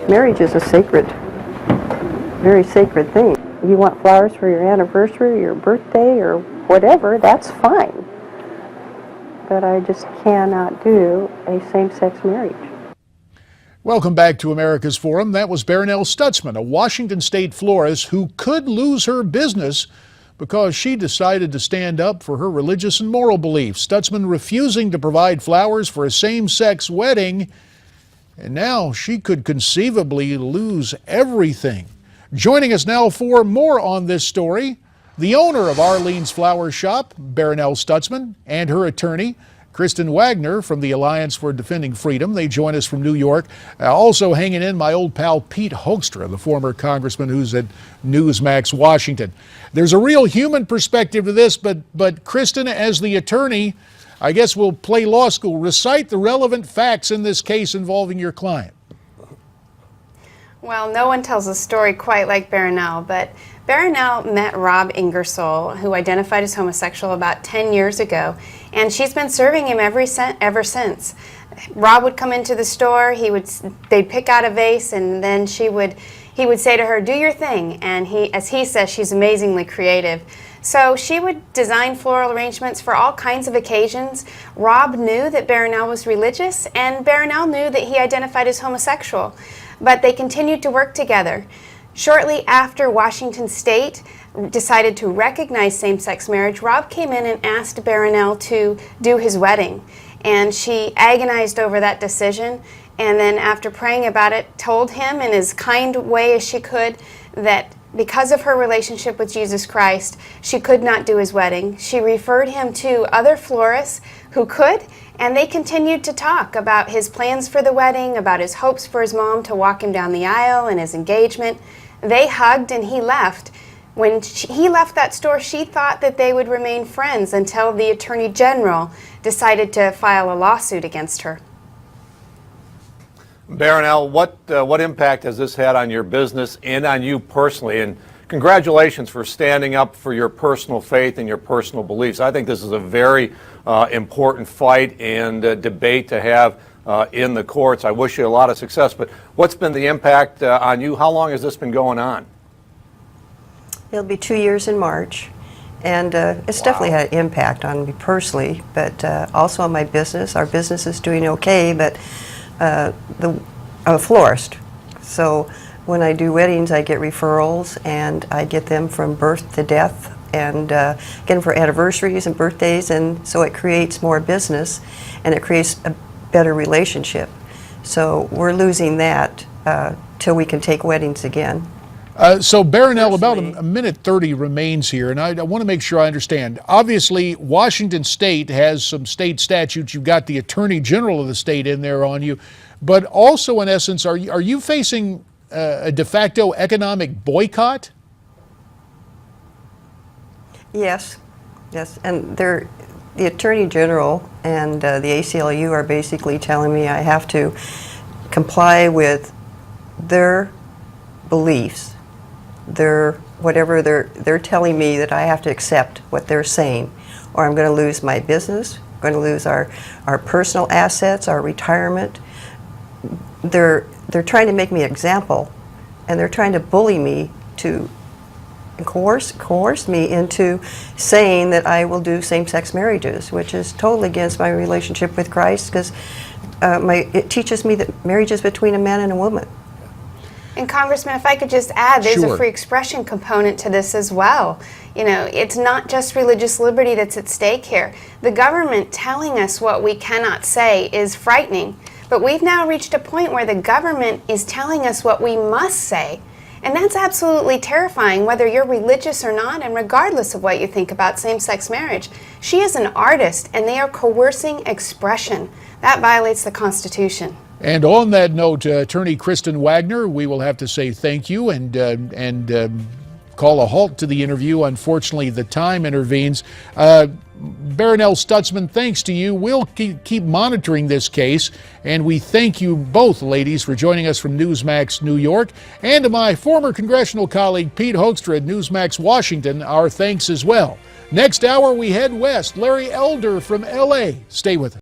Marriage is a sacred, very sacred thing. You want flowers for your anniversary, your birthday, or whatever, that's fine. But I just cannot do a same-sex marriage. Welcome back to America's Forum. That was Barronelle Stutzman, a Washington state florist who could lose her business because she decided to stand up for her religious and moral beliefs. Stutzman refusing to provide flowers for a same-sex wedding, and now she could conceivably lose everything. Joining us now for more on this story, the owner of Arlene's Flower Shop, Barronelle Stutzman, and her attorney, Kristen Waggoner from the Alliance for Defending Freedom. They join us from New York. Also hanging in, my old pal Pete Hoekstra, the former congressman who's at Newsmax, Washington. There's a real human perspective to this, but Kristen, as the attorney, I guess we'll play law school. Recite the relevant facts in this case involving your client. Well, no one tells a story quite like Barronelle, but Barronelle met Rob Ingersoll, who identified as homosexual, about 10 years ago, and she's been serving him ever since. Rob would come into the store, they'd pick out a vase, and then he would say to her, "Do your thing," and as he says, she's amazingly creative. So she would design floral arrangements for all kinds of occasions. Rob knew that Barronelle was religious, and Barronelle knew that he identified as homosexual, but they continued to work together. Shortly after Washington State decided to recognize same-sex marriage, Rob came in and asked Barronelle to do his wedding, and she agonized over that decision, and then after praying about it, told him in as kind way as she could that because of her relationship with Jesus Christ, she could not do his wedding. She referred him to other florists who could, and they continued to talk about his plans for the wedding, about his hopes for his mom to walk him down the aisle and his engagement. They hugged and he left. When he left that store, she thought that they would remain friends until the Attorney General decided to file a lawsuit against her. Barronelle, what impact has this had on your business and on you personally? And congratulations for standing up for your personal faith and your personal beliefs. I think this is a very important fight and debate to have in the courts. I wish you a lot of success. But what's been the impact on you? How long has this been going on? It'll be 2 years in March, and it's definitely had an impact on me personally, but also on my business. Our business is doing okay, but I'm a florist, so when I do weddings I get referrals, and I get them from birth to death, and get them for anniversaries and birthdays, and so it creates more business and it creates a better relationship. So we're losing that till we can take weddings again. So Barronelle, about a minute 30 remains here, and I want to make sure I understand. Obviously, Washington State has some state statutes. You've got the Attorney General of the state in there on you, but also, in essence, are you facing a de facto economic boycott? Yes, and the Attorney General and the ACLU are basically telling me I have to comply with their beliefs. Whatever they're telling me, that I have to accept what they're saying, or I'm going to lose my business, I'm going to lose our personal assets, our retirement. They're trying to make me an example, and they're trying to bully me to coerce me into saying that I will do same-sex marriages, which is totally against my relationship with Christ, because it teaches me that marriage is between a man and a woman. And Congressman, if I could just add, there's Sure. a free expression component to this as well. You know, it's not just religious liberty that's at stake here. The government telling us what we cannot say is frightening, but we've now reached a point where the government is telling us what we must say. And that's absolutely terrifying, whether you're religious or not, and regardless of what you think about same-sex marriage. She is an artist, and they are coercing expression. That violates the Constitution. And on that note, Attorney Kristen Waggoner, we will have to say thank you and call a halt to the interview. Unfortunately, the time intervenes. Barronelle Stutzman, thanks to you. We'll keep monitoring this case, and we thank you both, ladies, for joining us from Newsmax, New York. And to my former congressional colleague, Pete Hoekstra at Newsmax, Washington, our thanks as well. Next hour, we head west. Larry Elder from L.A. Stay with us.